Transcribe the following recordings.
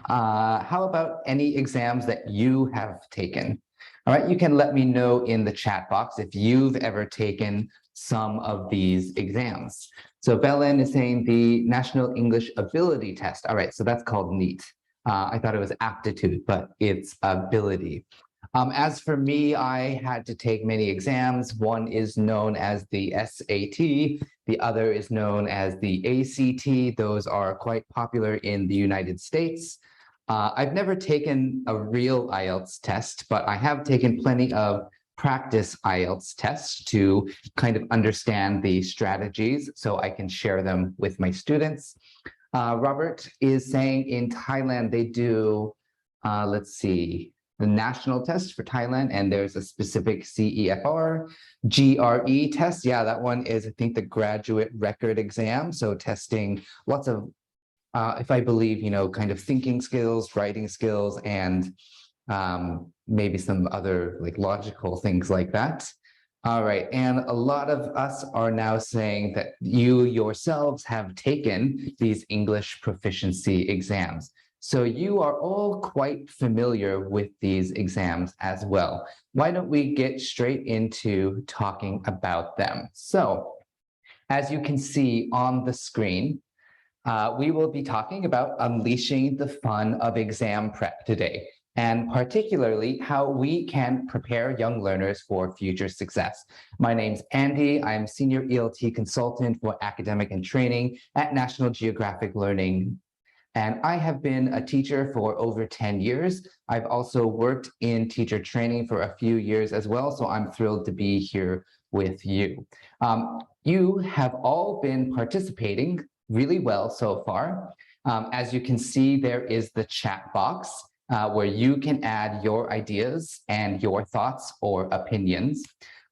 How about any exams that you have taken? All right, you can let me know in the chat box if you've ever taken some of these exams. So Belen is saying the National English Ability Test. All right, so that's called NEET. I thought it was aptitude, but it's ability. As for me, I had to take many exams. One is known as the SAT. The other is known as the ACT. Those are quite popular in the United States. I've never taken a real IELTS test, but I have taken plenty of practice IELTS tests to kind of understand the strategies so I can share them with my students. Robert is saying in Thailand, they do, let's see, the national test for Thailand, and there's a specific CEFR, GRE test. Yeah, that one is, I think, the graduate record exam. So testing lots of, if I believe, kind of thinking skills, writing skills, and maybe some other like logical things like that. All right, and a lot of us are now saying that you yourselves have taken these English proficiency exams. So you are all quite familiar with these exams as well. Why don't we get straight into talking about them? So as you can see on the screen, we will be talking about unleashing the fun of exam prep today, and particularly how we can prepare young learners for future success. My name's Andy. I'm Senior ELT Consultant for Academic and Training at National Geographic Learning. And I have been a teacher for over 10 years. I've also worked in teacher training for a few years as well, so I'm thrilled to be here with you. You have all been participating really well so far. As you can see, there is the chat box where you can add your ideas and your thoughts or opinions.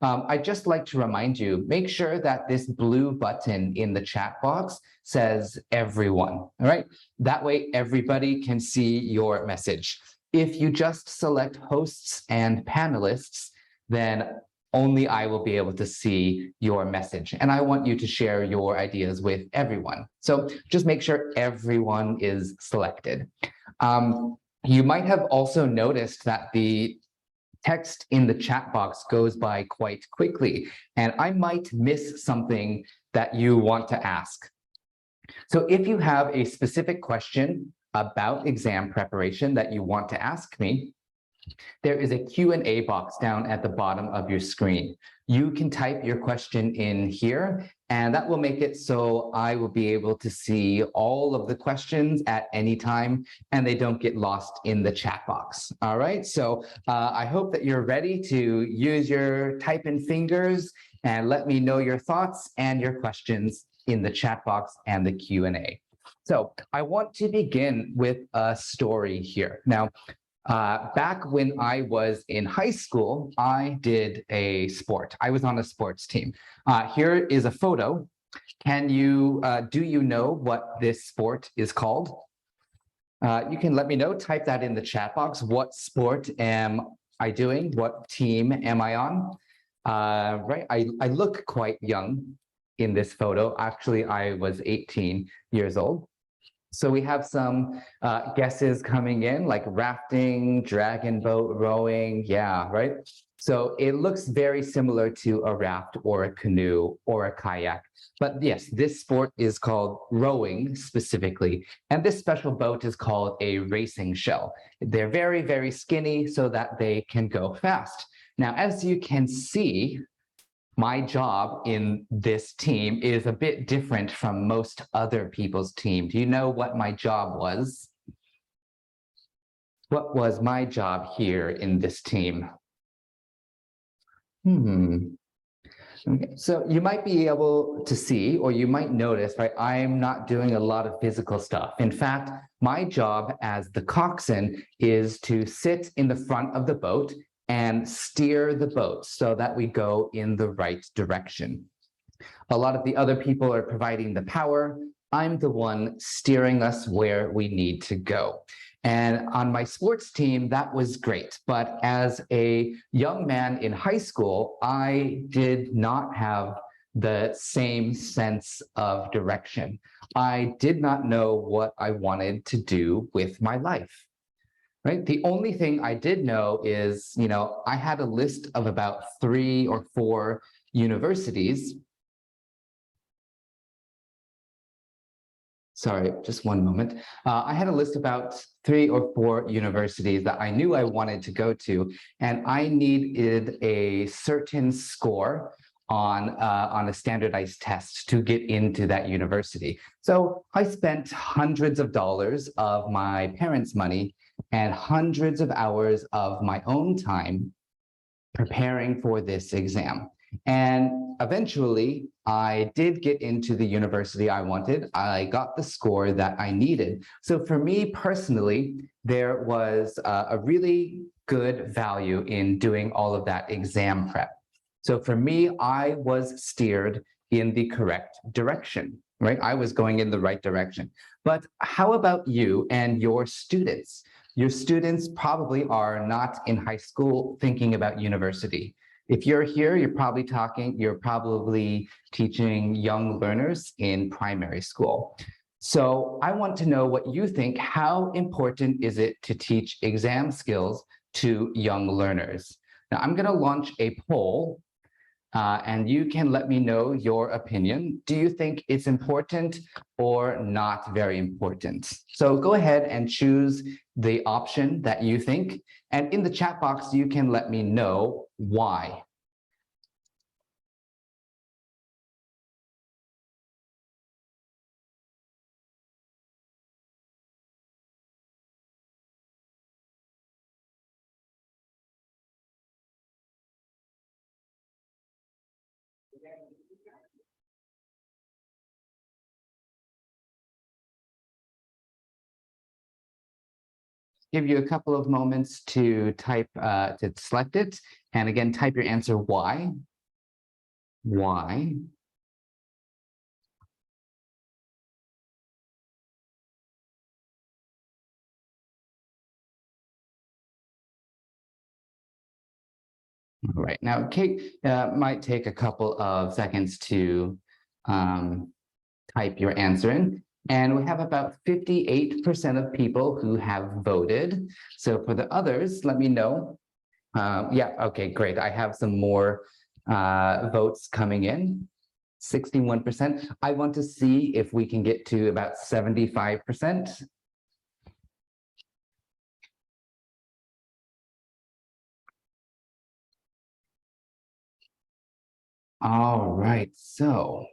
I'd just like to remind you, make sure that this blue button in the chat box says everyone, all right? That way everybody can see your message. If you just select hosts and panelists, then only I will be able to see your message. And I want you to share your ideas with everyone. So just make sure everyone is selected. You might have also noticed that the text in the chat box goes by quite quickly, and I might miss something that you want to ask. So if you have a specific question about exam preparation that you want to ask me, there is a Q&A box down at the bottom of your screen. You can type your question in here, and that will make it so I will be able to see all of the questions at any time, and they don't get lost in the chat box. All right, so I hope that you're ready to use your typing fingers and let me know your thoughts and your questions in the chat box and the Q&A. So I want to begin with a story here. Now, back when I was in high school, I did a sport. I was on a sports team. Here is a photo. Do you know what this sport is called? You can let me know, type that in the chat box. What sport am I doing? What team am I on? Right, I look quite young in this photo. Actually, I was 18 years old. So we have some guesses coming in, like rafting, dragon boat, rowing. Yeah, right. So it looks very similar to a raft or a canoe or a kayak. But yes, this sport is called rowing specifically. And this special boat is called a racing shell. They're very, very skinny so that they can go fast. Now, as you can see, my job in this team is a bit different from most other people's team. Do you know what my job was? What was my job here in this team? Okay. So you might be able to see, or you might notice, right, I'm not doing a lot of physical stuff. In fact, my job as the coxswain is to sit in the front of the boat and steer the boat so that we go in the right direction. A lot of the other people are providing the power. I'm the one steering us where we need to go. And on my sports team, that was great. But as a young man in high school, I did not have the same sense of direction. I did not know what I wanted to do with my life, right? The only thing I did know is, I had a list of about 3 or 4 universities. Sorry, just one moment. I had a list about 3 or 4 universities that I knew I wanted to go to, and I needed a certain score on a standardized test to get into that university. So I spent hundreds of dollars of my parents' money and hundreds of hours of my own time preparing for this exam. And eventually, I did get into the university I wanted. I got the score that I needed. So for me personally, there was a really good value in doing all of that exam prep. So for me, I was steered in the correct direction, right? I was going in the right direction. But how about you and your students? Your students probably are not in high school thinking about university. If you're here, you're probably teaching young learners in primary school. So I want to know what you think. How important is it to teach exam skills to young learners? Now, I'm going to launch a poll, and you can let me know your opinion. Do you think it's important or not very important? So go ahead and choose the option that you think. And in the chat box, you can let me know why. Give you a couple of moments to to select it. And again, type your answer, why? Why? All right, now Kate might take a couple of seconds to type your answer in. And we have about 58% of people who have voted. So for the others, let me know. Yeah, okay, great. I have some more votes coming in. 61%. I want to see if we can get to about 75%. All right, so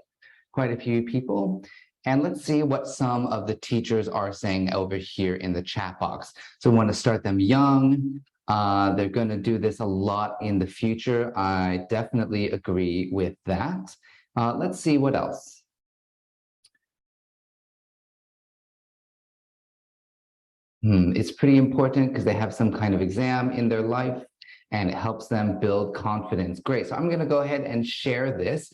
quite a few people. And let's see what some of the teachers are saying over here in the chat box. So we want to start them young. They're going to do this a lot in the future. I definitely agree with that. Let's see what else. It's pretty important because they have some kind of exam in their life and it helps them build confidence. Great. So I'm going to go ahead and share this.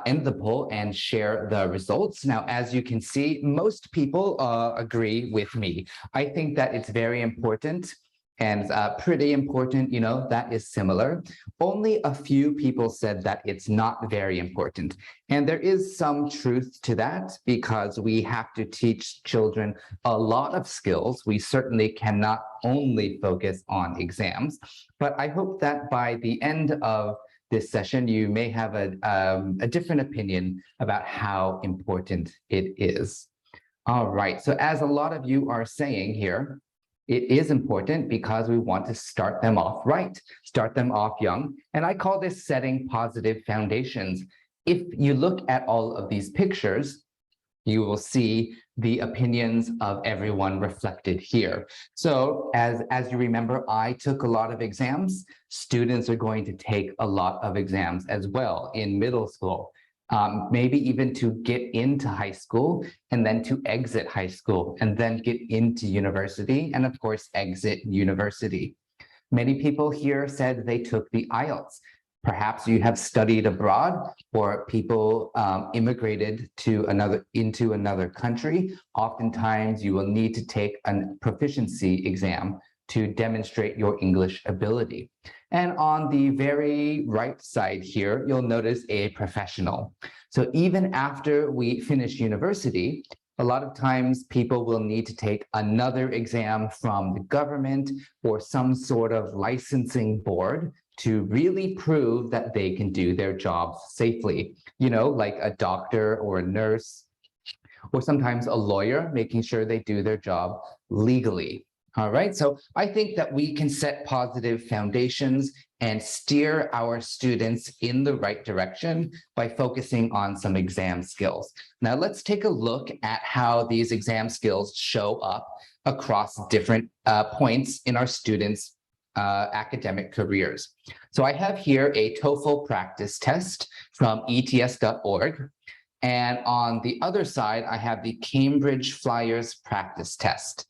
End the poll and share the results. Now, as you can see, most people agree with me. I think that it's very important and pretty important, that is similar. Only a few people said that it's not very important. And there is some truth to that because we have to teach children a lot of skills. We certainly cannot only focus on exams, but I hope that by the end of this session, you may have a different opinion about how important it is. All right, so as a lot of you are saying here, it is important because we want to start them off right, start them off young. And I call this setting positive foundations. If you look at all of these pictures, you will see the opinions of everyone reflected here. So as you remember, I took a lot of exams. Students are going to take a lot of exams as well in middle school, maybe even to get into high school and then to exit high school and then get into university and of course exit university. Many people here said they took the IELTS. Perhaps you have studied abroad or people immigrated into another country. Oftentimes you will need to take a proficiency exam to demonstrate your English ability. And on the very right side here, you'll notice a professional. So even after we finish university, a lot of times people will need to take another exam from the government or some sort of licensing board to really prove that they can do their jobs safely. Like a doctor or a nurse, or sometimes a lawyer, making sure they do their job legally. All right, so I think that we can set positive foundations and steer our students in the right direction by focusing on some exam skills. Now let's take a look at how these exam skills show up across different points in our students' academic careers. So I have here a TOEFL practice test from ets.org. And on the other side, I have the Cambridge Flyers practice test.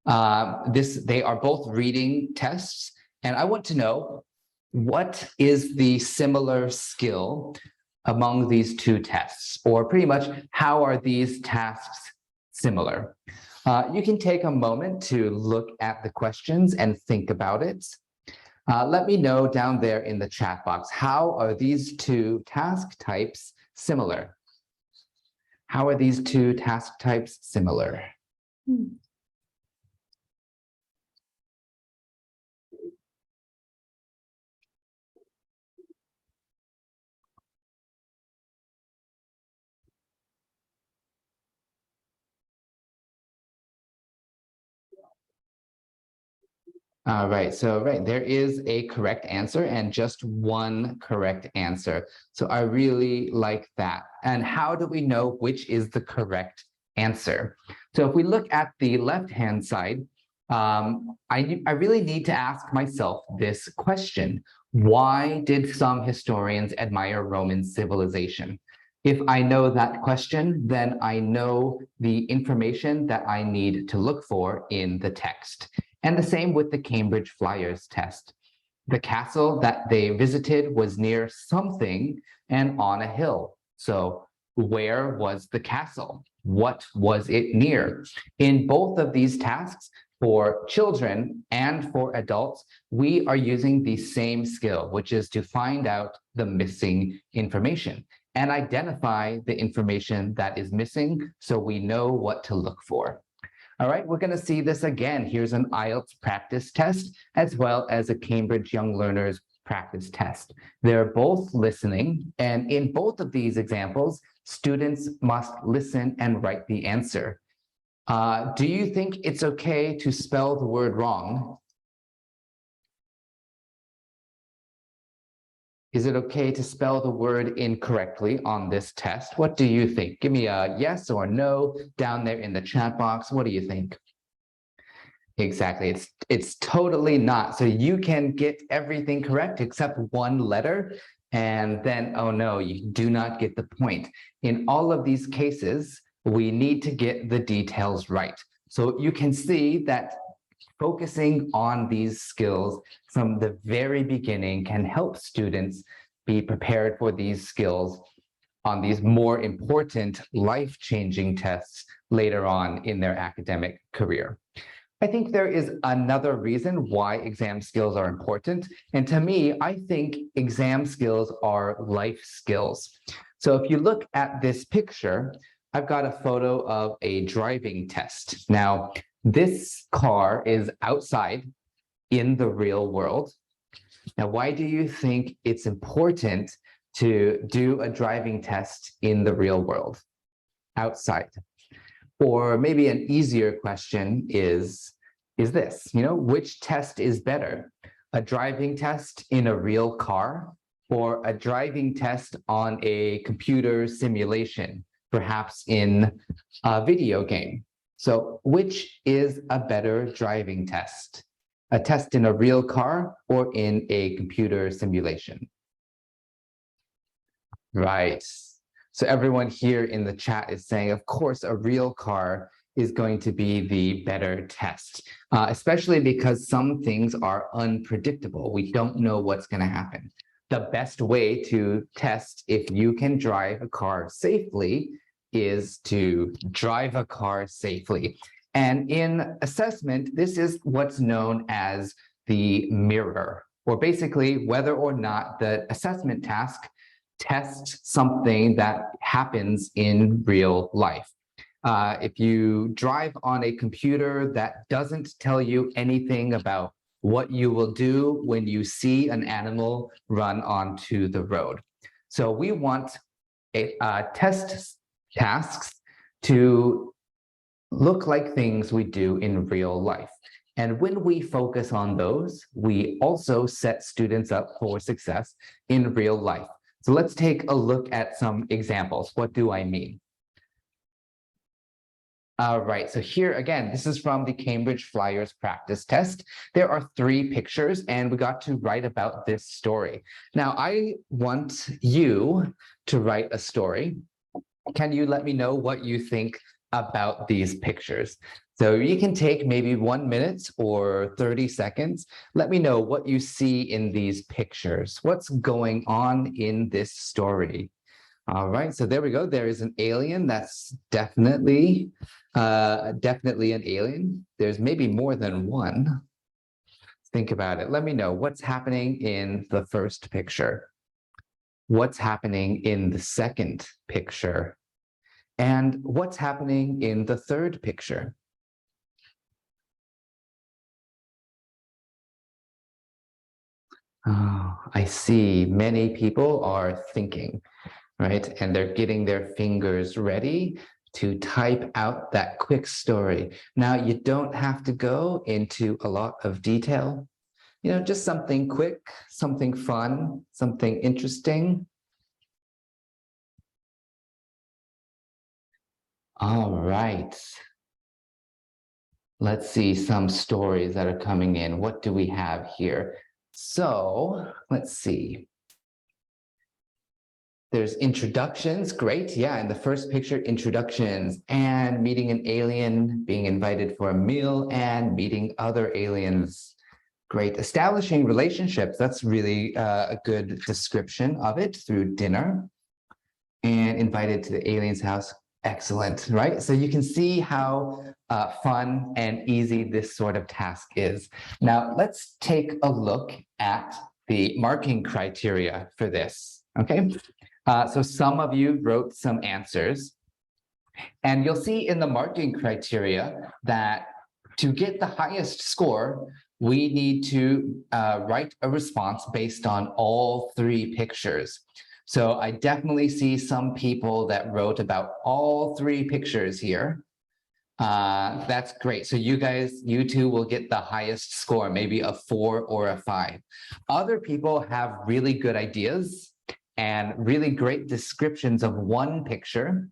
They are both reading tests, and I want to know, what is the similar skill among these two tests? Or pretty much, how are these tasks similar? You can take a moment to look at the questions and think about it. Let me know down there in the chat box, how are these two task types similar? How are these two task types similar? Right, there is a correct answer and just one correct answer. So I really like that. And how do we know which is the correct answer? So if we look at the left-hand side, I really need to ask myself this question. Why did some historians admire Roman civilization? If I know that question, then I know the information that I need to look for in the text. And the same with the Cambridge Flyers test. The castle that they visited was near something and on a hill. So where was the castle? What was it near? In both of these tasks, for children and for adults, we are using the same skill, which is to find out the missing information and identify the information that is missing so we know what to look for. All right, we're going to see this again. Here's an IELTS practice test, as well as a Cambridge Young Learners practice test. They're both listening, and in both of these examples, students must listen and write the answer. Do you think it's okay to spell the word wrong? Is it okay to spell the word incorrectly on this test? What do you think? Give me a yes or no down there in the chat box. What do you think? Exactly, it's totally not. So you can get everything correct except one letter, and then, oh no, you do not get the point. In all of these cases, we need to get the details right. So you can see that focusing on these skills from the very beginning can help students be prepared for these skills on these more important life-changing tests later on in their academic career. I think there is another reason why exam skills are important. And to me, I think exam skills are life skills. So if you look at this picture, I've got a photo of a driving test. Now, this car is outside in the real world. Now, why do you think it's important to do a driving test in the real world, outside? Or maybe an easier question is this, which test is better? A driving test in a real car or a driving test on a computer simulation, perhaps in a video game? So which is a better driving test? A test in a real car or in a computer simulation? Right. So everyone here in the chat is saying, of course, a real car is going to be the better test, especially because some things are unpredictable. We don't know what's going to happen. The best way to test if you can drive a car safely is to drive a car safely. And in assessment, this is what's known as the mirror, or basically whether or not the assessment task tests something that happens in real life. If you drive on a computer that doesn't tell you anything about what you will do when you see an animal run onto the road. So we want test tasks to look like things we do in real life. And when we focus on those, we also set students up for success in real life. So let's take a look at some examples. What do I mean? All right, so here again, this is from the Cambridge Flyers practice test. There are 3 pictures and we got to write about this story. Now, I want you to write a story. Can you let me know what you think about these pictures? So you can take maybe 1 minute or 30 seconds. Let me know what you see in these pictures. What's going on in this story? All right, so there we go. There is an alien. That's definitely an alien. There's maybe more than one. Think about it. Let me know what's happening in the first picture. What's happening in the second picture? And what's happening in the third picture? Oh, I see. Many people are thinking, right? And they're getting their fingers ready to type out that quick story. Now, you don't have to go into a lot of detail, just something quick, something fun, something interesting. All right. Let's see some stories that are coming in. What do we have here? So let's see. There's introductions, great. Yeah, in the first picture, introductions and meeting an alien, being invited for a meal and meeting other aliens. Great. Establishing relationships, that's really a good description of it through dinner. And invited to the alien's house. Excellent, right? So you can see how fun and easy this sort of task is. Now, let's take a look at the marking criteria for this, okay? So some of you wrote some answers, and you'll see in the marking criteria that to get the highest score, we need to write a response based on all 3 pictures. So I definitely see some people that wrote about all 3 pictures here. That's great. So you two will get the highest score, maybe a 4 or a 5. Other people have really good ideas and really great descriptions of one picture.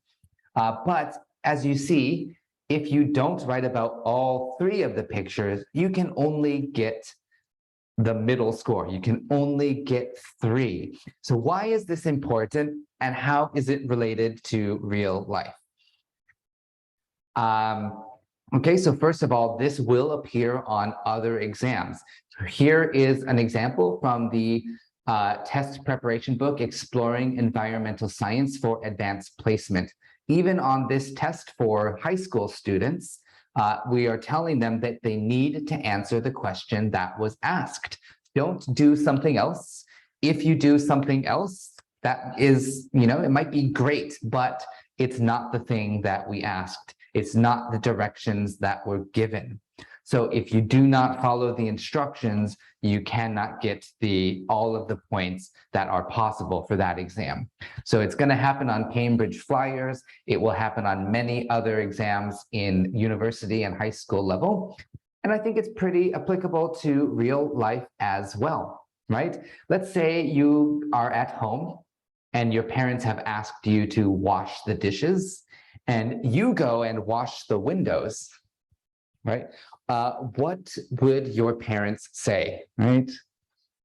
But as you see, if you don't write about all 3 of the pictures, you can only get the middle score. You can only get 3. So why is this important and how is it related to real life? Okay, so first of all, this will appear on other exams. Here is an example from the test preparation book, Exploring Environmental Science for Advanced Placement. Even on this test for high school students, we are telling them that they need to answer the question that was asked. Don't do something else. If you do something else, that is, it might be great, but it's not the thing that we asked. It's not the directions that were given. So if you do not follow the instructions, you cannot get all of the points that are possible for that exam. So it's going to happen on Cambridge Flyers. It will happen on many other exams in university and high school level. And I think it's pretty applicable to real life as well, right? Let's say you are at home and your parents have asked you to wash the dishes and you go and wash the windows, right? What would your parents say, right?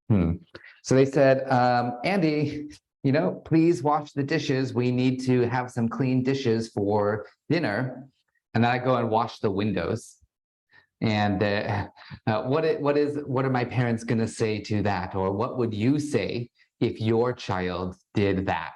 So they said, Andy, please wash the dishes. We need to have some clean dishes for dinner. And then I go and wash the windows. And what are my parents going to say to that? Or what would you say if your child did that?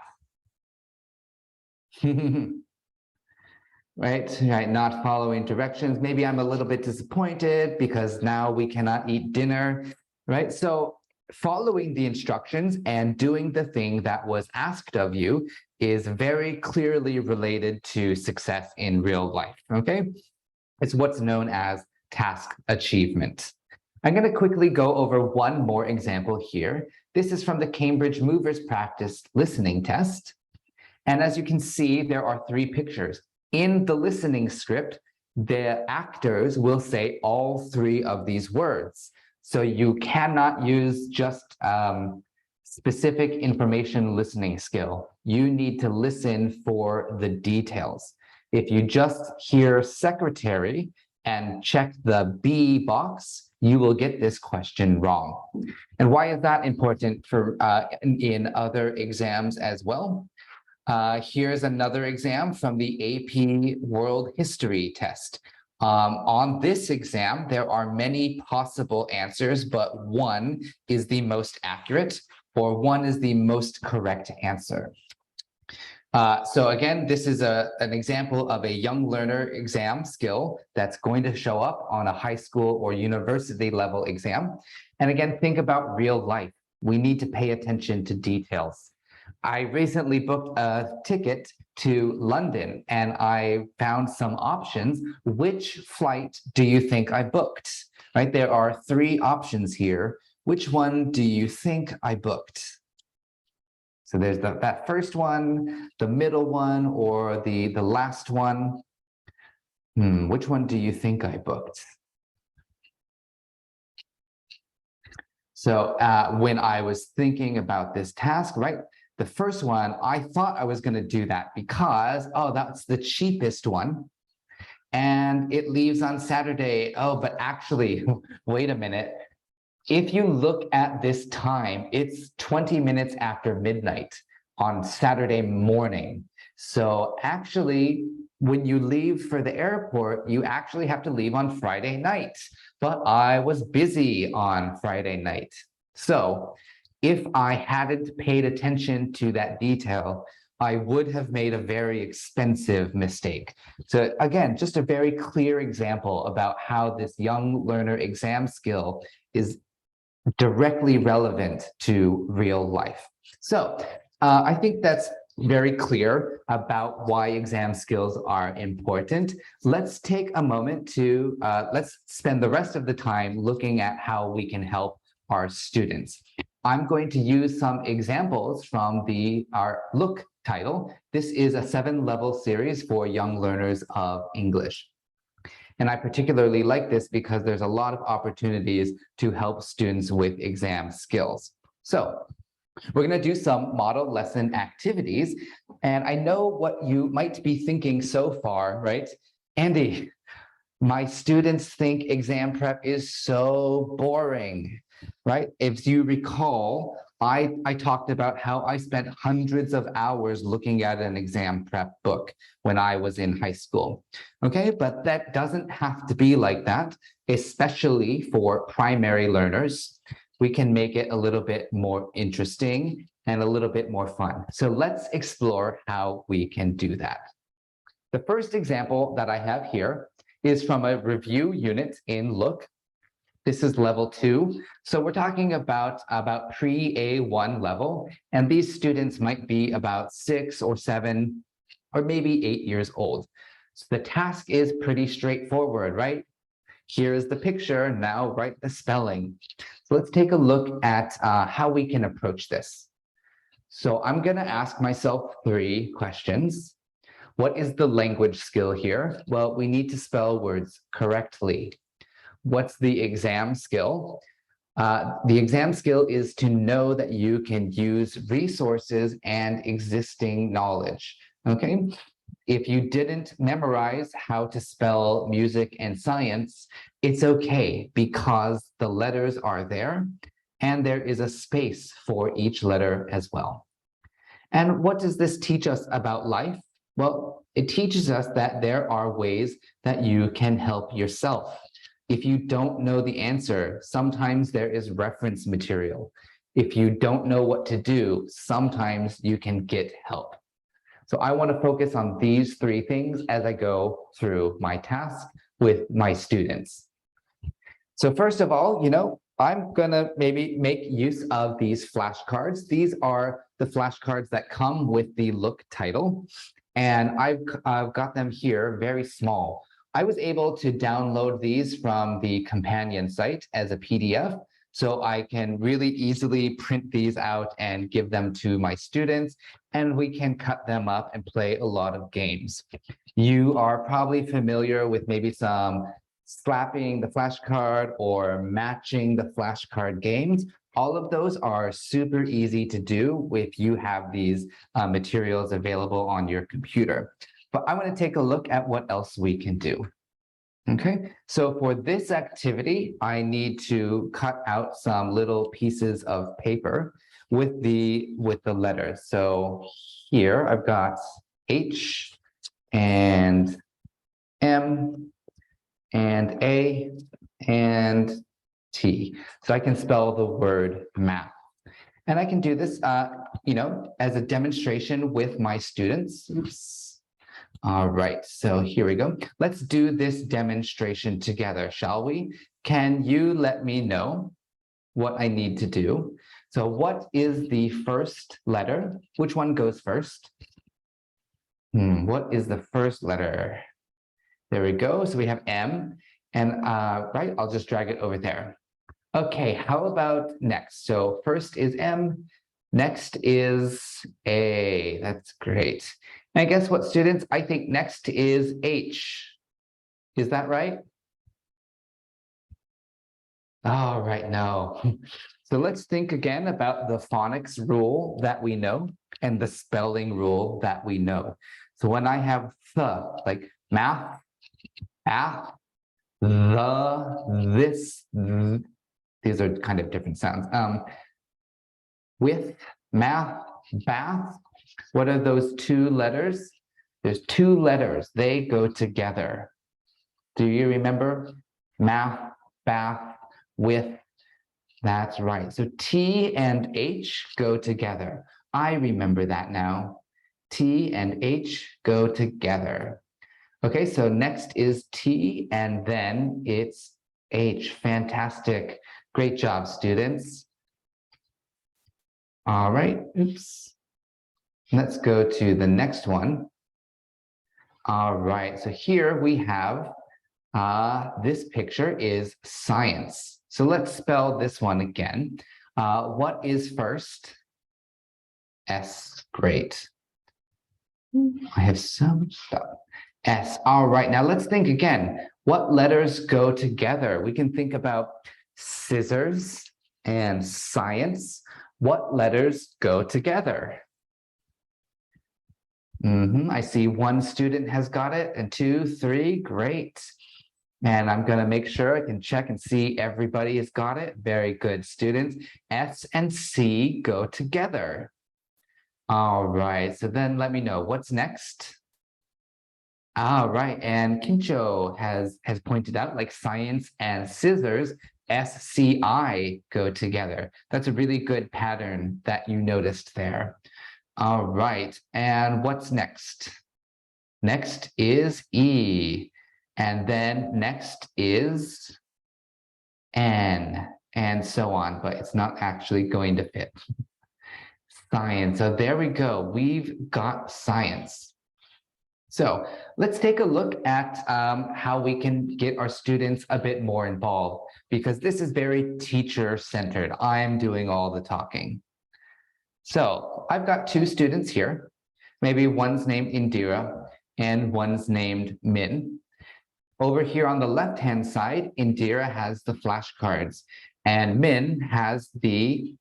right? Right, not following directions. Maybe I'm a little bit disappointed because now we cannot eat dinner, right? So following the instructions and doing the thing that was asked of you is very clearly related to success in real life, okay? It's what's known as task achievement. I'm going to quickly go over one more example here. This is from the Cambridge Movers Practice listening test. And as you can see, there are three pictures. In the listening script, the actors will say all three of these words. So you cannot use just specific information listening skill. You need to listen for the details. If you just hear secretary and check the B box, you will get this question wrong. And why is that important for in other exams as well? Here's another exam from the AP World History test. On this exam, there are many possible answers, but one is the most accurate, or one is the most correct answer. So again, this is an example of a young learner exam skill that's going to show up on a high school or university level exam. And again, think about real life. We need to pay attention to details. I recently booked a ticket to London and I found some options. Which flight do you think I booked? Right, there are three options here. Which one do you think I booked? So there's that first one, the middle one, or the last one. Which one do you think I booked? So when I was thinking about this task, right, the first one, I thought I was going to do that because, oh, that's the cheapest one. And it leaves on Saturday. Oh, but actually, wait a minute. If you look at this time, it's 20 minutes after midnight on Saturday morning. So actually, when you leave for the airport, you actually have to leave on Friday night. But I was busy on Friday night. So if I hadn't paid attention to that detail, I would have made a very expensive mistake. So again, just a very clear example about how this young learner exam skill is directly relevant to real life. So I think that's very clear about why exam skills are important. Let's take a moment to, let's spend the rest of the time looking at how we can help our students. I'm going to use some examples from our Look title. This is a 7-level series for young learners of English. And I particularly like this because there's a lot of opportunities to help students with exam skills. So we're going to do some model lesson activities. And I know what you might be thinking so far, right? Andy, my students think exam prep is so boring, right? If you recall, I talked about how I spent hundreds of hours looking at an exam prep book when I was in high school, okay? But that doesn't have to be like that, especially for primary learners. We can make it a little bit more interesting and a little bit more fun. So let's explore how we can do that. The first example that I have here is from a review unit in Look. This is level 2. So we're talking about pre-A1 level, and these students might be about 6 or 7 or maybe 8 years old. So the task is pretty straightforward, right? Here is the picture, now write the spelling. So let's take a look at how we can approach this. So I'm going to ask myself 3 questions. What is the language skill here? Well, we need to spell words correctly. What's the exam skill? The exam skill is to know that you can use resources and existing knowledge, okay? If you didn't memorize how to spell music and science, it's okay because the letters are there and there is a space for each letter as well. And what does this teach us about life? Well, it teaches us that there are ways that you can help yourself. If you don't know the answer, sometimes there is reference material. If you don't know what to do, sometimes you can get help. So I want to focus on these three things as I go through my task with my students. So first of all, I'm gonna maybe make use of these flashcards. These are the flashcards that come with the look title. And I've got them here very small. I was able to download these from the companion site as a PDF. So I can really easily print these out and give them to my students, and we can cut them up and play a lot of games. You are probably familiar with maybe some slapping the flashcard or matching the flashcard games. All of those are super easy to do if you have these materials available on your computer. But I want to take a look at what else we can do. Okay, so for this activity, I need to cut out some little pieces of paper with the letters. So here I've got H and M and A and T. So I can spell the word math. And I can do this, as a demonstration with my students. Oops. All right, so here we go. Let's do this demonstration together, shall we? Can you let me know what I need to do? So what is the first letter? Which one goes first? What is the first letter? There we go. So we have M, and right, I'll just drag it over there. Okay, how about next? So first is M, next is A. That's great. And guess what, students? I think next is H. Is that right? All right, no. So let's think again about the phonics rule that we know and the spelling rule that we know. So when I have the, like math, ath, this, these are kind of different sounds. With, math, bath, what are those two letters? There's two letters, they go together. Do you remember? Math, bath, with, that's right. So T and H go together. I remember that now. T and H go together. Okay, so next is T and then it's H. Fantastic. Great job, students. All right, oops. Let's go to the next one. All right, so here we have, this picture is science. So let's spell this one again. What is first? S, great. I have some stuff. S, all right, now let's think again. What letters go together? We can think about scissors and science. What letters go together? I see one student has got it, and 2, 3, great. And I'm going to make sure I can check and see everybody has got it. Very good, students. S and C go together. All right, so then let me know what's next. All right, and Kincho has pointed out like science and scissors, SCI go together. That's a really good pattern that you noticed there. All right, and what's next? Next is E, and then next is N, and so on, but it's not actually going to fit. Science, so there we go, we've got science. So let's take a look at how we can get our students a bit more involved, because this is very teacher-centered. I'm doing all the talking. So I've got 2 students here. Maybe one's named Indira and one's named Min. Over here on the left-hand side, Indira has the flashcards and Min has the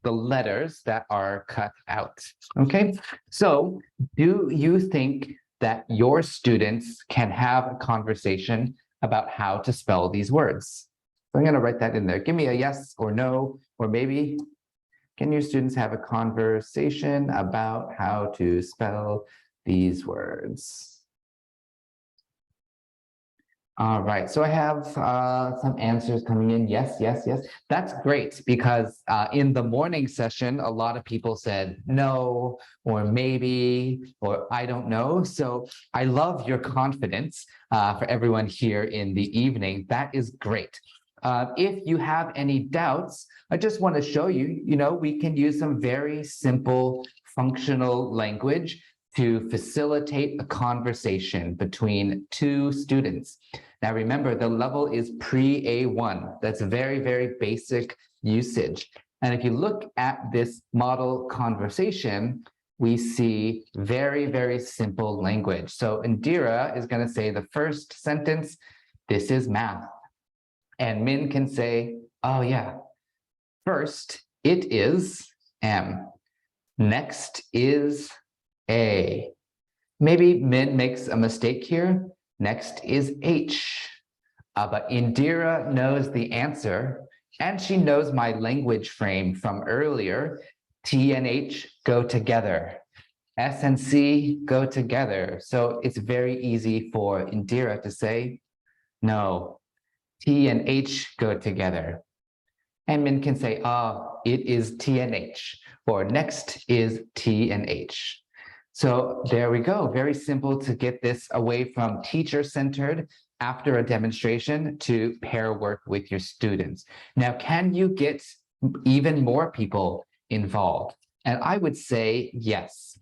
letters that are cut out. Okay, so do you think that your students can have a conversation about how to spell these words? So I'm going to write that in there. Give me a yes or no, or maybe. Can your students have a conversation about how to spell these words? All right, so I have some answers coming in. Yes, yes, yes. That's great because in the morning session, a lot of people said no, or maybe, or I don't know. So I love your confidence for everyone here in the evening. That is great. If you have any doubts, I just want to show you, we can use some very simple functional language to facilitate a conversation between two students. Now, remember, the level is pre-A1. That's very, very basic usage. And if you look at this model conversation, we see very, very simple language. So Indira is going to say the first sentence, this is math. And Min can say, oh, yeah, first, it is M. Next is A. Maybe Min makes a mistake here. Next is H. But Indira knows the answer, and she knows my language frame from earlier. T and H go together. S and C go together. So it's very easy for Indira to say, no, T and H go together. And Min can say, it is T and H, or next is T and H. So there we go. Very simple to get this away from teacher-centered after a demonstration to pair work with your students. Now, can you get even more people involved? And I would say yes.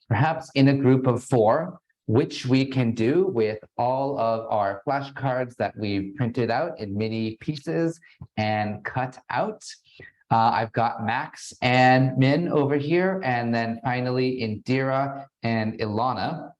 Perhaps in a group of 4, which we can do with all of our flashcards that we've printed out in mini pieces and cut out. I've got Max and Min over here, and then finally Indira and Ilana.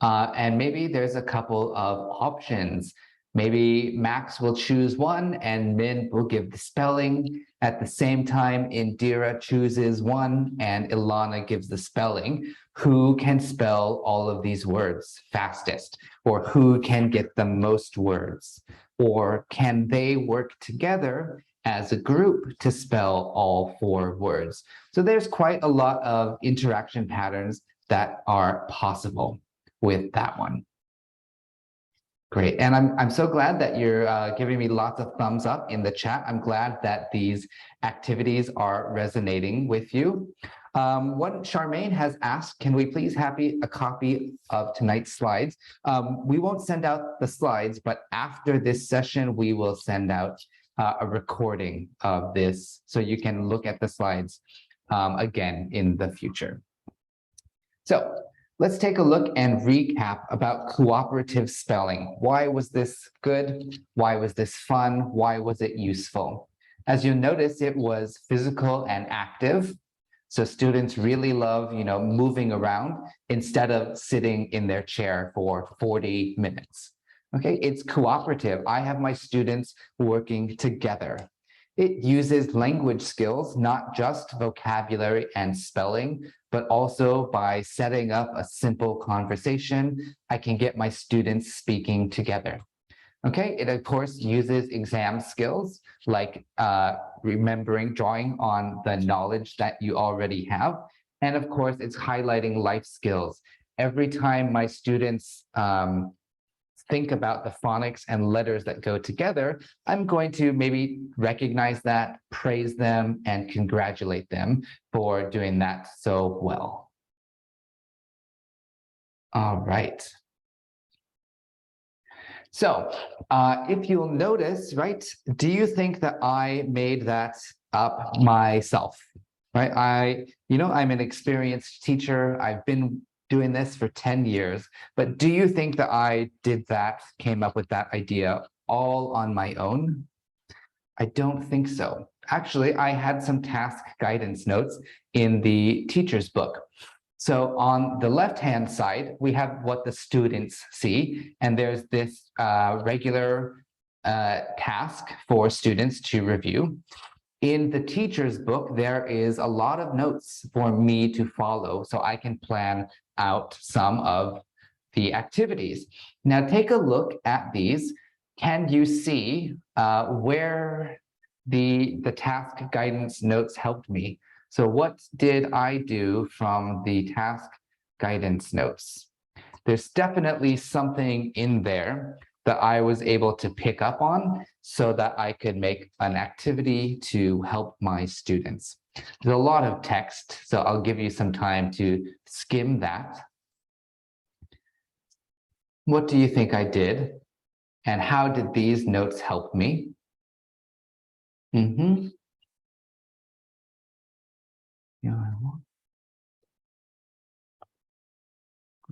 And maybe there's a couple of options. Maybe Max will choose one and Min will give the spelling. At the same time, Indira chooses one and Ilana gives the spelling. Who can spell all of these words fastest? Or who can get the most words? Or can they work together as a group to spell all 4 words? So there's quite a lot of interaction patterns that are possible with that one. Great, and I'm so glad that you're giving me lots of thumbs up in the chat. I'm glad that these activities are resonating with you. What Charmaine has asked, can we please have a copy of tonight's slides? We won't send out the slides, but after this session, we will send out a recording of this so you can look at the slides again in the future. So let's take a look and recap about cooperative spelling. Why was this good? Why was this fun? Why was it useful? As you notice, it was physical and active. So students really love, moving around instead of sitting in their chair for 40 minutes. Okay, it's cooperative. I have my students working together. It uses language skills, not just vocabulary and spelling, but also by setting up a simple conversation, I can get my students speaking together. Okay, it of course uses exam skills like remembering, drawing on the knowledge that you already have. And of course, it's highlighting life skills. Every time my students think about the phonics and letters that go together, I'm going to maybe recognize that, praise them, and congratulate them for doing that so well. All right. So if you'll notice, right, do you think that I made that up myself? Right, I'm an experienced teacher. I've been doing this for 10 years, but do you think that I came up with that idea all on my own? I don't think so. Actually, I had some task guidance notes in the teacher's book. So on the left-hand side, we have what the students see, and there's this regular task for students to review. In the teacher's book, there is a lot of notes for me to follow so I can plan out some of the activities. Now take a look at these. Can you see where the task guidance notes helped me? So what did I do from the task guidance notes? There's definitely something in there that I was able to pick up on so that I could make an activity to help my students. There's a lot of text, so I'll give you some time to skim that. What do you think I did? And how did these notes help me? Yeah.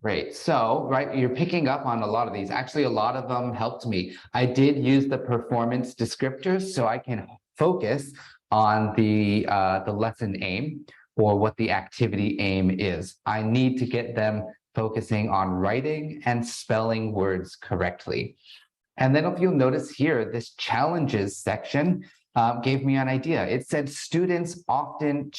Great. So, right, you're picking up on a lot of these. Actually, a lot of them helped me. I did use the performance descriptors so I can focus on the lesson aim or what the activity aim is. I need to get them focusing on writing and spelling words correctly. And then if you'll notice here, this challenges section gave me an idea. It said students often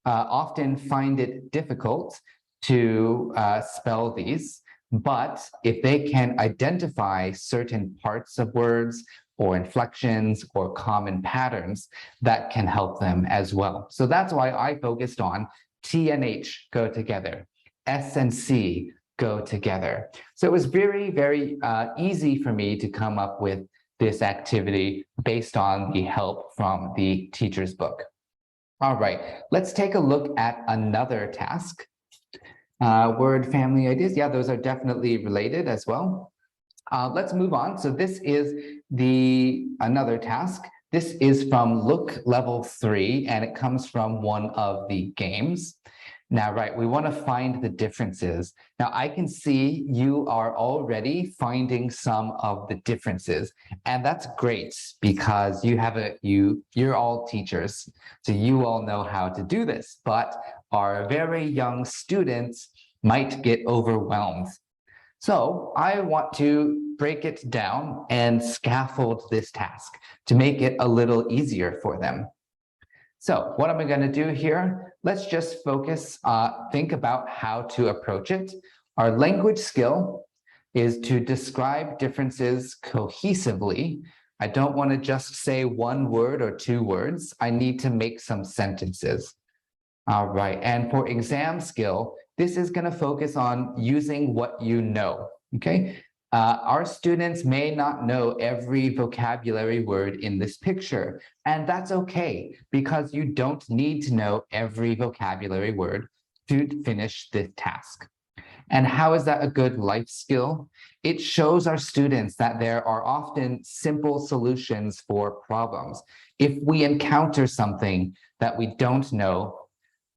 often find it difficult to spell these, but if they can identify certain parts of words or inflections or common patterns, that can help them as well. So that's why I focused on T and H go together, S and C go together. So it was very, very easy for me to come up with this activity based on the help from the teacher's book. All right, let's take a look at another task. Word family ideas, yeah, those are definitely related as well. Let's move on. So this is another task. This is from Look Level 3, and it comes from one of the games. Now, right, we want to find the differences. Now, I can see you are already finding some of the differences, and that's great because you're all teachers, so you all know how to do this, but our very young students might get overwhelmed. So I want to break it down and scaffold this task to make it a little easier for them. So what am I going to do here? Let's just focus, think about how to approach it. Our language skill is to describe differences cohesively. I don't want to just say one word or two words. I need to make some sentences. All right, and for exam skill, this is going to focus on using what you know, okay? Our students may not know every vocabulary word in this picture, and that's okay because you don't need to know every vocabulary word to finish this task. And how is that a good life skill? It shows our students that there are often simple solutions for problems. If we encounter something that we don't know,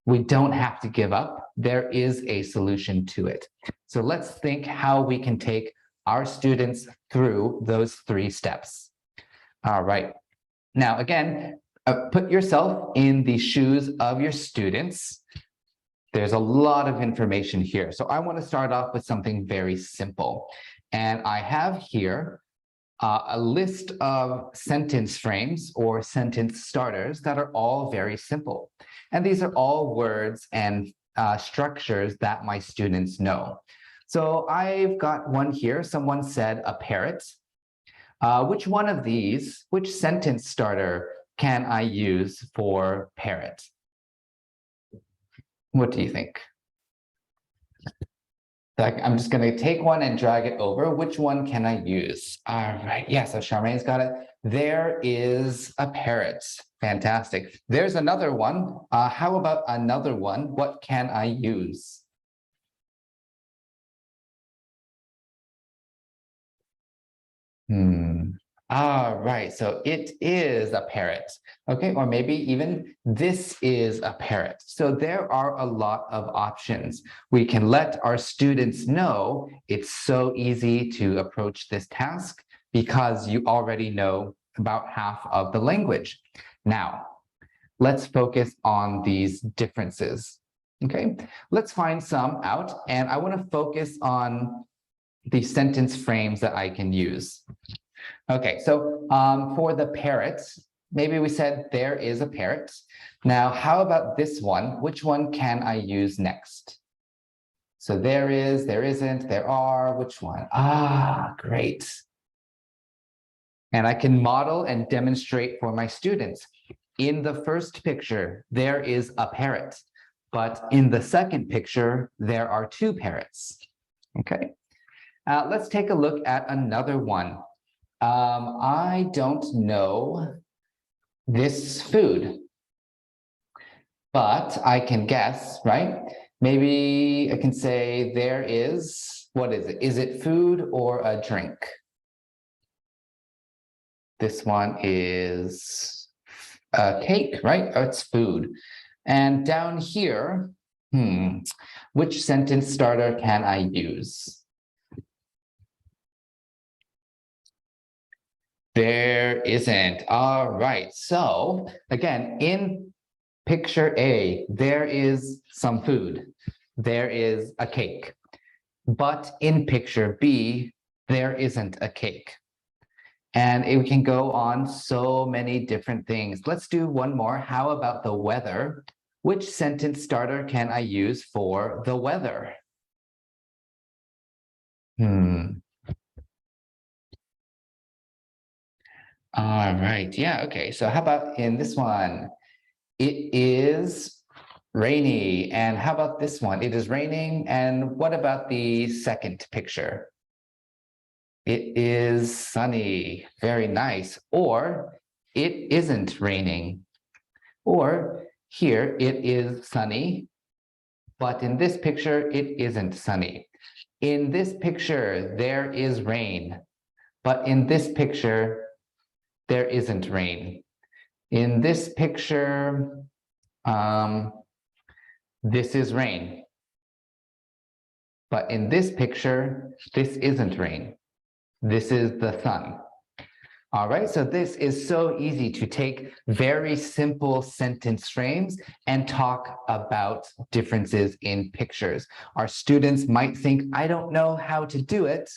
we don't have to give up. There is a solution to it. So let's think how we can take our students through those 3 steps. All right. Now, again, put yourself in the shoes of your students. There's a lot of information here. So I want to start off with something very simple. And I have here a list of sentence frames or sentence starters that are all very simple. And these are all words and structures that my students know. So I've got one here. Someone said a parrot. Which one of these, which sentence starter can I use for parrot? What do you think? I'm just going to take one and drag it over. Which one can I use? All right. Yeah, so Charmaine's got it. There is a parrot. Fantastic. There's another one. How about another one? What can I use? All right, so it is a parrot. Okay, or maybe even this is a parrot. So there are a lot of options. We can let our students know it's so easy to approach this task because you already know about half of the language. Now, let's focus on these differences. Okay, let's find some out, and I want to focus on the sentence frames that I can use. Okay, so for the parrots, maybe we said there is a parrot. Now, how about this one? Which one can I use next? So there is, there isn't, there are, which one? Ah, great. And I can model and demonstrate for my students. In the first picture, there is a parrot, but in the second picture, there are 2 parrots. Okay. Let's take a look at another one. I don't know this food, but I can guess, right? Maybe I can say there is, what is it? Is it food or a drink? This one is a cake, right? Oh, it's food. And down here, which sentence starter can I use? There isn't. All right. So again, in picture A, there is some food. There is a cake. But in picture B, there isn't a cake. And it can go on so many different things. Let's do one more. How about the weather? Which sentence starter can I use for the weather? All right. Yeah. Okay. So how about in this one? It is rainy. And how about this one? It is raining. And what about the second picture? It is sunny. Very nice. Or it isn't raining. Or here it is sunny, but in this picture it isn't sunny. In this picture there is rain, but in this picture there isn't rain. In this picture, this is rain. But in this picture, this isn't rain. This is the sun. All right, so this is so easy to take very simple sentence frames and talk about differences in pictures. Our students might think, I don't know how to do it,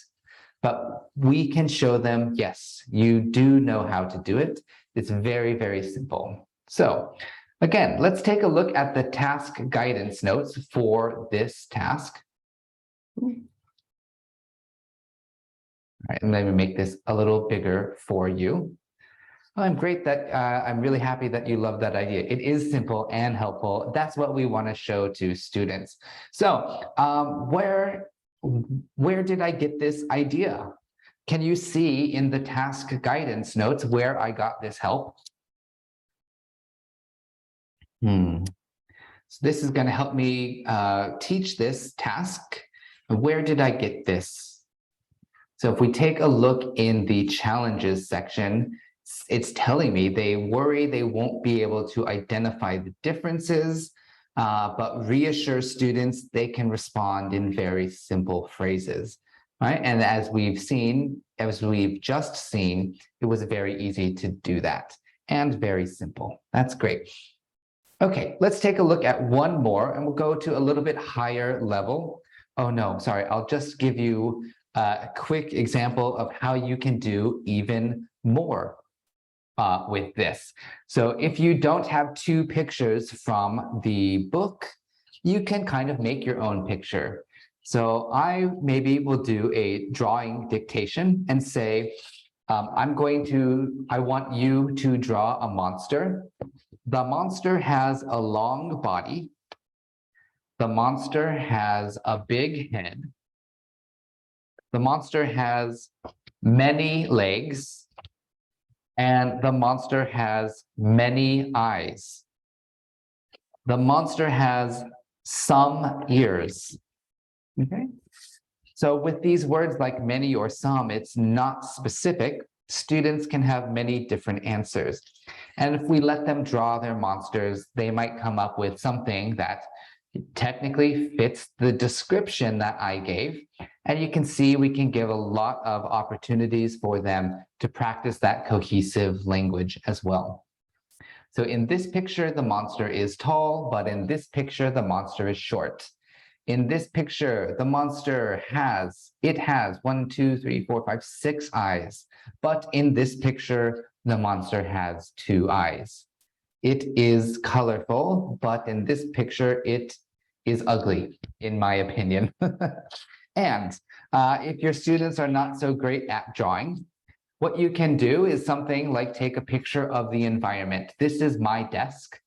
but we can show them, yes, you do know how to do it. It's very, very simple. So again, let's take a look at the task guidance notes for this task. All right, and let me make this a little bigger for you. I'm great that I'm really happy that you love that idea. It is simple and helpful. That's what we want to show to students. So where did I get this idea? Can you see in the task guidance notes where I got this help? So this is going to help me teach this task. Where did I get this? So if we take a look in the challenges section, it's telling me they worry they won't be able to identify the differences, but reassure students they can respond in very simple phrases, right? And as we've just seen, it was very easy to do that and very simple. That's great. Okay, let's take a look at one more and we'll go to a little bit higher level. Oh no, sorry, I'll just give you a quick example of how you can do even more with this. So if you don't have two pictures from the book, you can kind of make your own picture. So I maybe will do a drawing dictation and say, I want you to draw a monster. The monster has a long body. The monster has a big head. The monster has many legs, and the monster has many eyes. The monster has some ears. Okay. So with these words like many or some, it's not specific. Students can have many different answers. And if we let them draw their monsters, they might come up with something that technically fits the description that I gave. And you can see we can give a lot of opportunities for them to practice that cohesive language as well. So in this picture, the monster is tall, but in this picture, the monster is short. In this picture, the monster has 1, 2, 3, 4, 5, 6 eyes. But in this picture, the monster has 2 eyes. It is colorful, but in this picture, it is ugly, in my opinion. And if your students are not so great at drawing, what you can do is something like take a picture of the environment. This is my desk.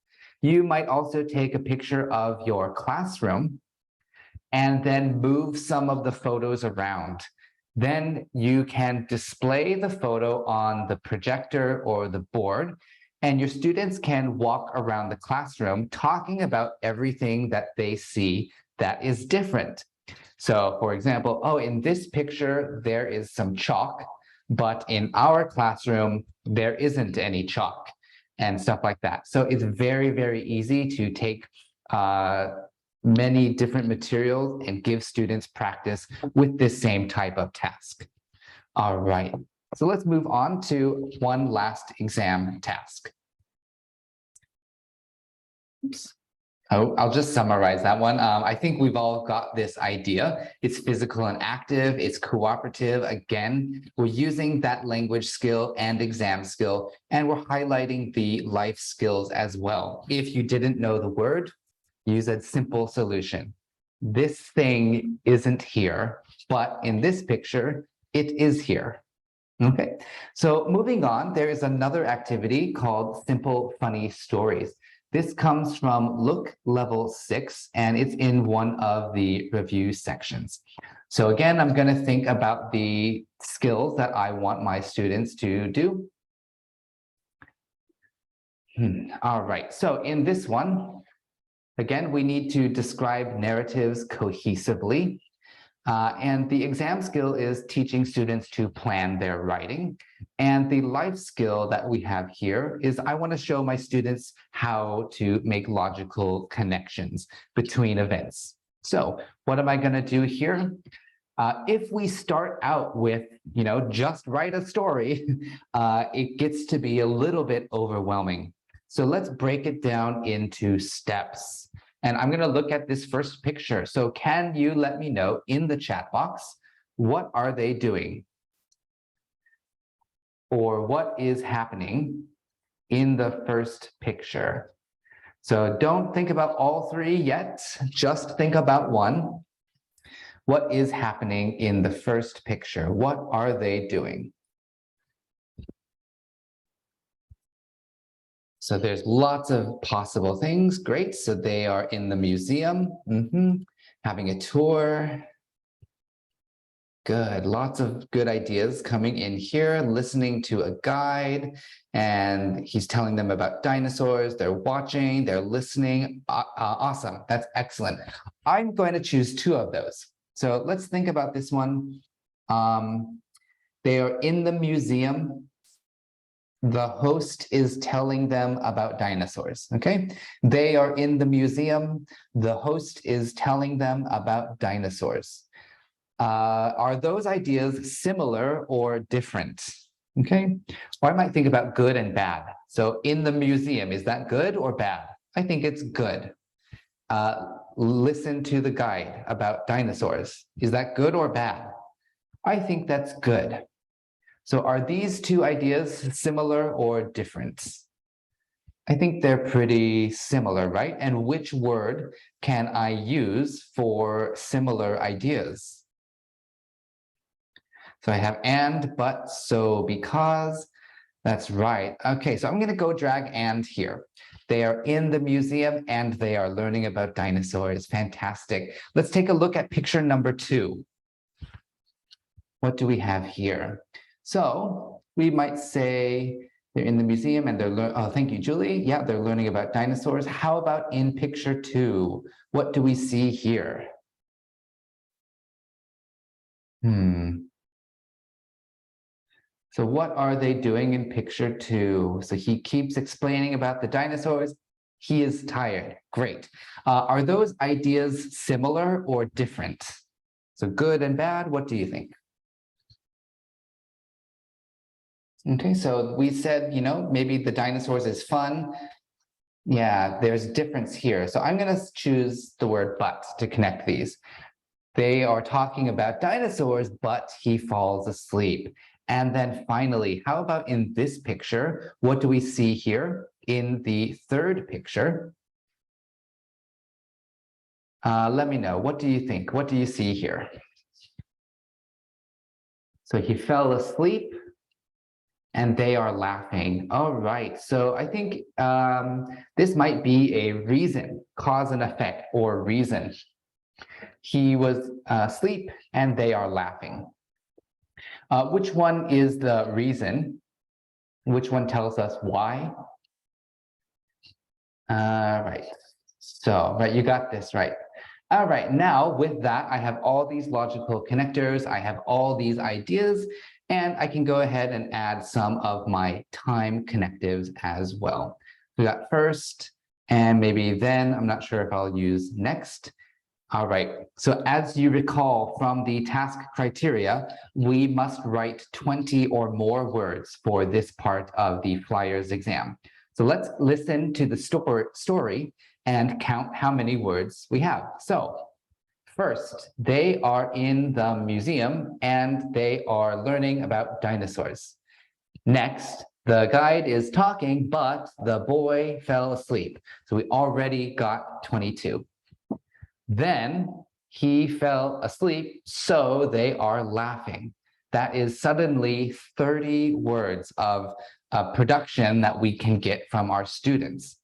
You might also take a picture of your classroom and then move some of the photos around. Then you can display the photo on the projector or the board, and your students can walk around the classroom talking about everything that they see that is different. So for example, oh, in this picture, there is some chalk, but in our classroom, there isn't any chalk and stuff like that. So it's very, very easy to take many different materials and give students practice with this same type of task. All right, so let's move on to one last exam task. Oops. Oh, I'll just summarize that one. I think we've all got this idea. It's physical and active, it's cooperative. Again, we're using that language skill and exam skill, and we're highlighting the life skills as well. If you didn't know the word, use a simple solution. This thing isn't here, but in this picture, it is here. Okay, so moving on, there is another activity called Simple Funny Stories. This comes from Look Level 6, and it's in one of the review sections. So again, I'm going to think about the skills that I want my students to do. All right, so in this one, again, we need to describe narratives cohesively. And the exam skill is teaching students to plan their writing. And the life skill that we have here is I want to show my students how to make logical connections between events. So what am I going to do here? If we start out with, just write a story, it gets to be a little bit overwhelming. So let's break it down into steps. And I'm going to look at this first picture. So can you let me know in the chat box, what are they doing? Or what is happening in the first picture? So don't think about all three yet, just think about one. What is happening in the first picture? What are they doing? So there's lots of possible things. Great. So they are in the museum, having a tour. Good. Lots of good ideas coming in here, listening to a guide, and he's telling them about dinosaurs. They're watching, they're listening. Awesome. That's excellent. I'm going to choose two of those. So let's think about this one. They are in the museum. The host is telling them about dinosaurs, okay? They are in the museum. The host is telling them about dinosaurs. Are those ideas similar or different? Okay, or I might think about good and bad. So in the museum, is that good or bad? I think it's good. Listen to the guide about dinosaurs. Is that good or bad? I think that's good. So are these two ideas similar or different? I think they're pretty similar, right? And which word can I use for similar ideas? So I have and, but, so, because. That's right. Okay, so I'm going to go drag and here. They are in the museum and they are learning about dinosaurs. Fantastic. Let's take a look at picture number 2. What do we have here? So we might say they're in the museum and they're oh, thank you, Julie. Yeah, they're learning about dinosaurs. How about in picture 2? What do we see here? So what are they doing in picture 2? So he keeps explaining about the dinosaurs. He is tired. Great. Are those ideas similar or different? So good and bad, what do you think? Okay, so we said, maybe the dinosaurs is fun. Yeah, there's difference here. So I'm going to choose the word but to connect these. They are talking about dinosaurs, but he falls asleep. And then finally, how about in this picture? What do we see here in the third picture? Let me know. What do you think? What do you see here? So he fell asleep and they are laughing. All right. So I think this might be a reason, cause and effect, or reason. He was asleep and they are laughing. Which one is the reason? Which one tells us why? Right. So, right, you got this right. All right, now with that, I have all these logical connectors, I have all these ideas, and I can go ahead and add some of my time connectives as well. We got first, and maybe then, I'm not sure if I'll use next. All right, so as you recall from the task criteria, we must write 20 or more words for this part of the Flyers exam. So let's listen to the story and count how many words we have. So first, they are in the museum and they are learning about dinosaurs. Next, the guide is talking, but the boy fell asleep. So we already got 22. Then he fell asleep, so they are laughing. That is suddenly 30 words of production that we can get from our students.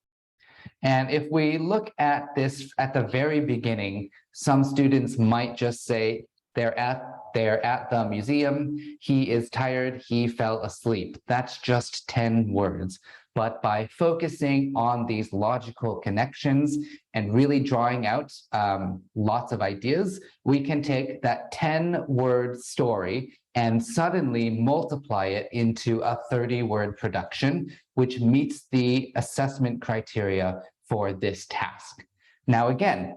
And if we look at this at the very beginning, some students might just say, they're at the museum, he is tired, he fell asleep. That's just 10 words. But by focusing on these logical connections and really drawing out lots of ideas, we can take that 10-word story and suddenly multiply it into a 30-word production, which meets the assessment criteria for this task. Now, again,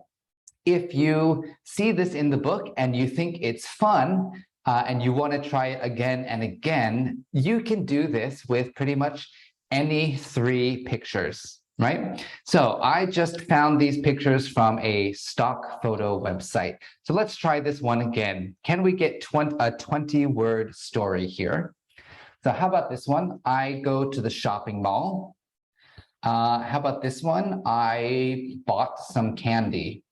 if you see this in the book and you think it's fun and you want to try it again and again, you can do this with pretty much any 3 pictures, right? So I just found these pictures from a stock photo website. So let's try this one again. Can we get a 20-word story here? So how about this one? I go to the shopping mall. How about this one? I bought some candy.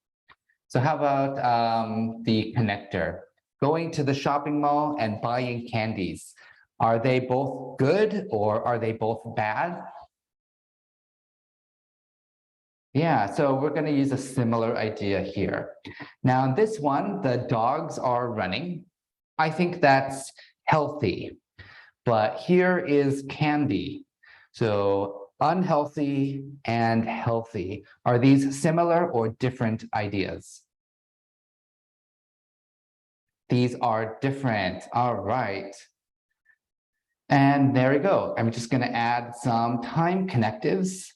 So how about the connector? Going to the shopping mall and buying candies. Are they both good or are they both bad? Yeah, so we're going to use a similar idea here. Now, in this one, the dogs are running. I think that's healthy. But here is candy. So unhealthy and healthy. Are these similar or different ideas? These are different. All right. And there we go. I'm just going to add some time connectives.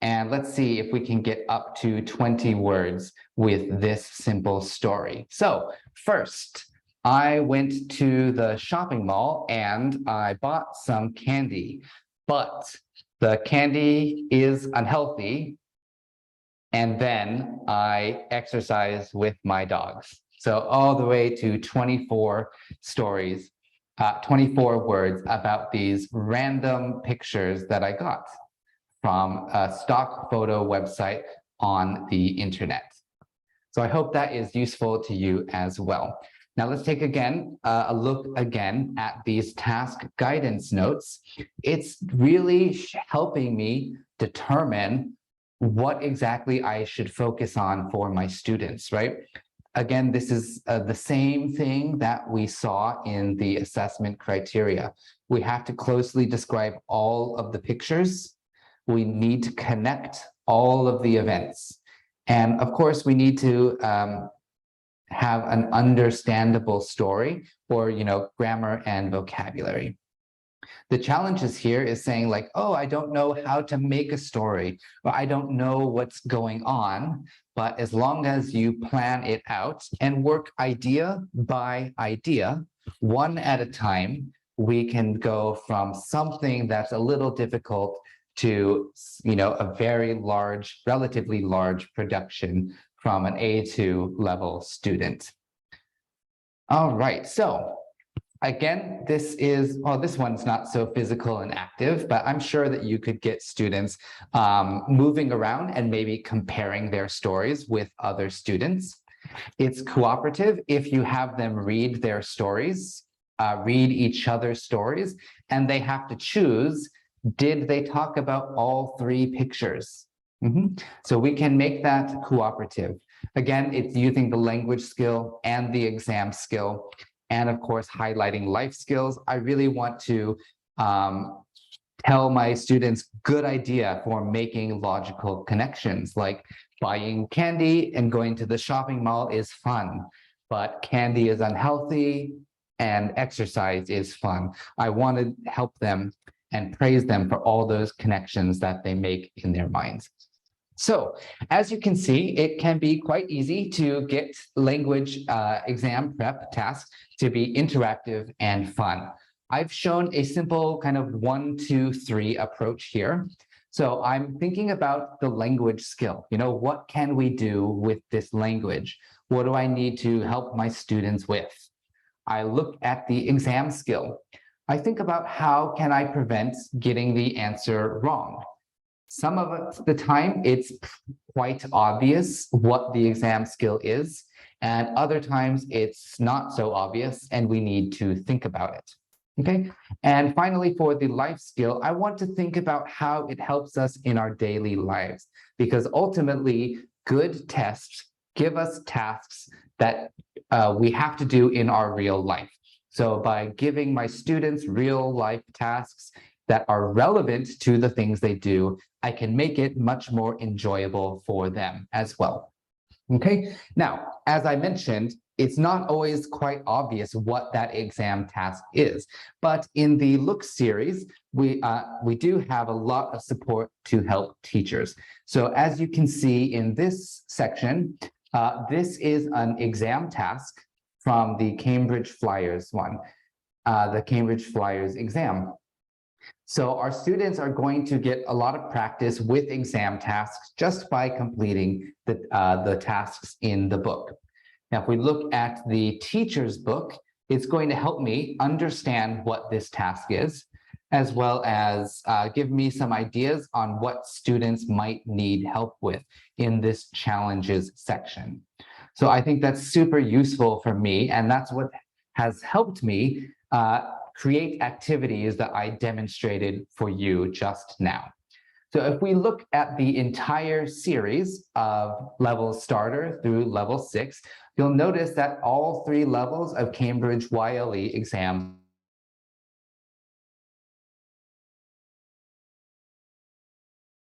And let's see if we can get up to 20 words with this simple story. So first, I went to the shopping mall and I bought some candy, but the candy is unhealthy. And then I exercised with my dogs. So all the way to 24 stories, 24 words about these random pictures that I got from a stock photo website on the internet. So I hope that is useful to you as well. Now let's take again a look again at these task guidance notes. It's really helping me determine what exactly I should focus on for my students, right? Again, this is the same thing that we saw in the assessment criteria. We have to closely describe all of the pictures. We need to connect all of the events. And of course, we need to have an understandable story or, grammar and vocabulary. The challenges here is saying like, oh, I don't know how to make a story, or I don't know what's going on. But as long as you plan it out and work idea by idea, one at a time, we can go from something that's a little difficult to, a very large, relatively large production from an A2 level student. All right, so again, this one's not so physical and active, but I'm sure that you could get students moving around and maybe comparing their stories with other students. It's cooperative if you have them read their stories, read each other's stories, and they have to choose, did they talk about all 3 pictures? So we can make that cooperative. Again, it's using the language skill and the exam skill. and of course, highlighting life skills. I really want to tell my students good idea for making logical connections, like buying candy and going to the shopping mall is fun, but candy is unhealthy and exercise is fun. I want to help them and praise them for all those connections that they make in their minds. So, as you can see, it can be quite easy to get language exam prep tasks to be interactive and fun. I've shown a simple kind of 1, 2, 3 approach here. So I'm thinking about the language skill. What can we do with this language? What do I need to help my students with? I look at the exam skill. I think about how can I prevent getting the answer wrong? Some of the time, it's quite obvious what the exam skill is, and other times it's not so obvious, and we need to think about it. Okay, and finally, for the life skill, I want to think about how it helps us in our daily lives, because ultimately, good tests give us tasks that we have to do in our real life. So by giving my students real life tasks that are relevant to the things they do, I can make it much more enjoyable for them as well. Okay, now, as I mentioned, it's not always quite obvious what that exam task is, but in the Look series, we do have a lot of support to help teachers. So as you can see in this section, this is an exam task from the Cambridge Flyers one, the Cambridge Flyers exam. So our students are going to get a lot of practice with exam tasks just by completing the tasks in the book. Now, if we look at the teacher's book, it's going to help me understand what this task is, as well as give me some ideas on what students might need help with in this challenges section. So I think that's super useful for me, and that's what has helped me create activities that I demonstrated for you just now. So if we look at the entire series of level starter through level 6, you'll notice that all 3 levels of Cambridge YLE exam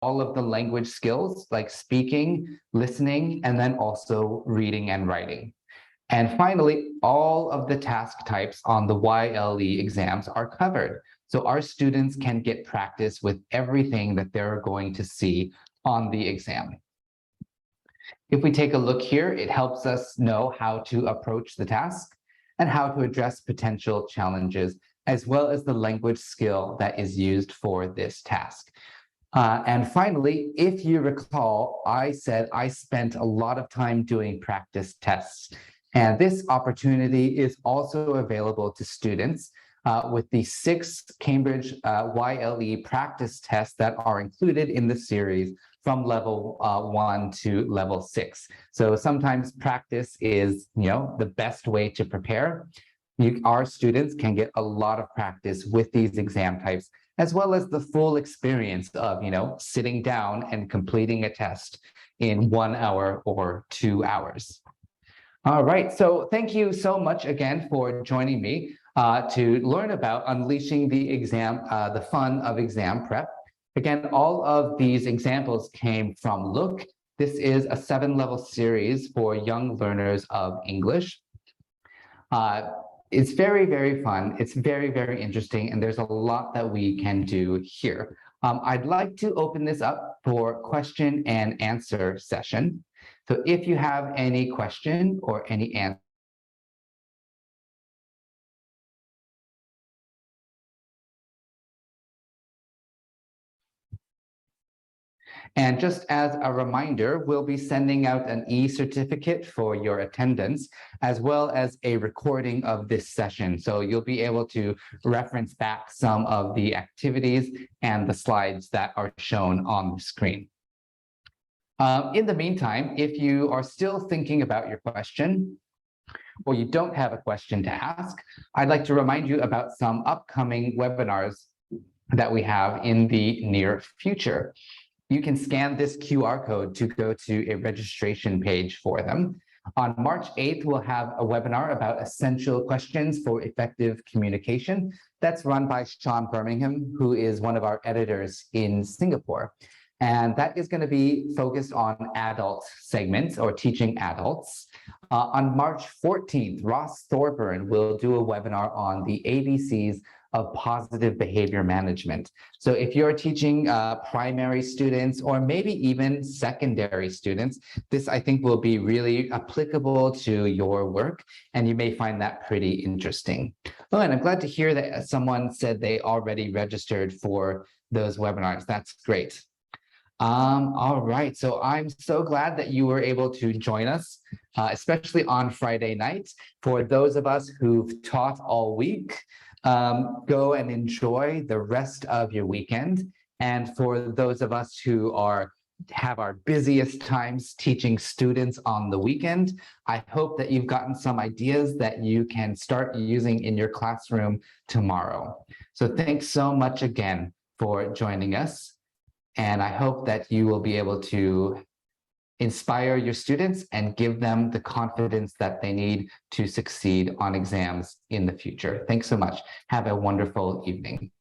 all of the language skills like speaking, listening, and then also reading and writing. And finally, all of the task types on the YLE exams are covered. So our students can get practice with everything that they're going to see on the exam. If we take a look here, it helps us know how to approach the task and how to address potential challenges, as well as the language skill that is used for this task. And finally, if you recall, I said I spent a lot of time doing practice tests. And this opportunity is also available to students with the 6 Cambridge YLE practice tests that are included in the series from level 1 to level 6. So sometimes practice is, the best way to prepare. Our students can get a lot of practice with these exam types, as well as the full experience of, sitting down and completing a test in 1 hour or 2 hours. All right, so thank you so much again for joining me to learn about unleashing the fun of exam prep. Again, all of these examples came from Look. This is a 7-level series for young learners of English. It's very, very fun. It's very, very interesting, and there's a lot that we can do here. I'd like to open this up for question and answer session. So if you have any question or any answer, and just as a reminder, we'll be sending out an e-certificate for your attendance, as well as a recording of this session. So you'll be able to reference back some of the activities and the slides that are shown on the screen. In the meantime, if you are still thinking about your question, or you don't have a question to ask, I'd like to remind you about some upcoming webinars that we have in the near future. You can scan this QR code to go to a registration page for them. On March 8th, we'll have a webinar about essential questions for effective communication. That's run by Sean Birmingham, who is one of our editors in Singapore. And that is going to be focused on adult segments or teaching adults. On March 14th, Ross Thorburn will do a webinar on the ABCs of positive behavior management. So if you're teaching primary students or maybe even secondary students, this I think will be really applicable to your work, and you may find that pretty interesting. Oh, and I'm glad to hear that someone said they already registered for those webinars. That's great. All right, so I'm so glad that you were able to join us, especially on Friday night. For those of us who've taught all week, go and enjoy the rest of your weekend. And for those of us who have our busiest times teaching students on the weekend, I hope that you've gotten some ideas that you can start using in your classroom tomorrow. So thanks so much again for joining us. And I hope that you will be able to inspire your students and give them the confidence that they need to succeed on exams in the future. Thanks so much. Have a wonderful evening.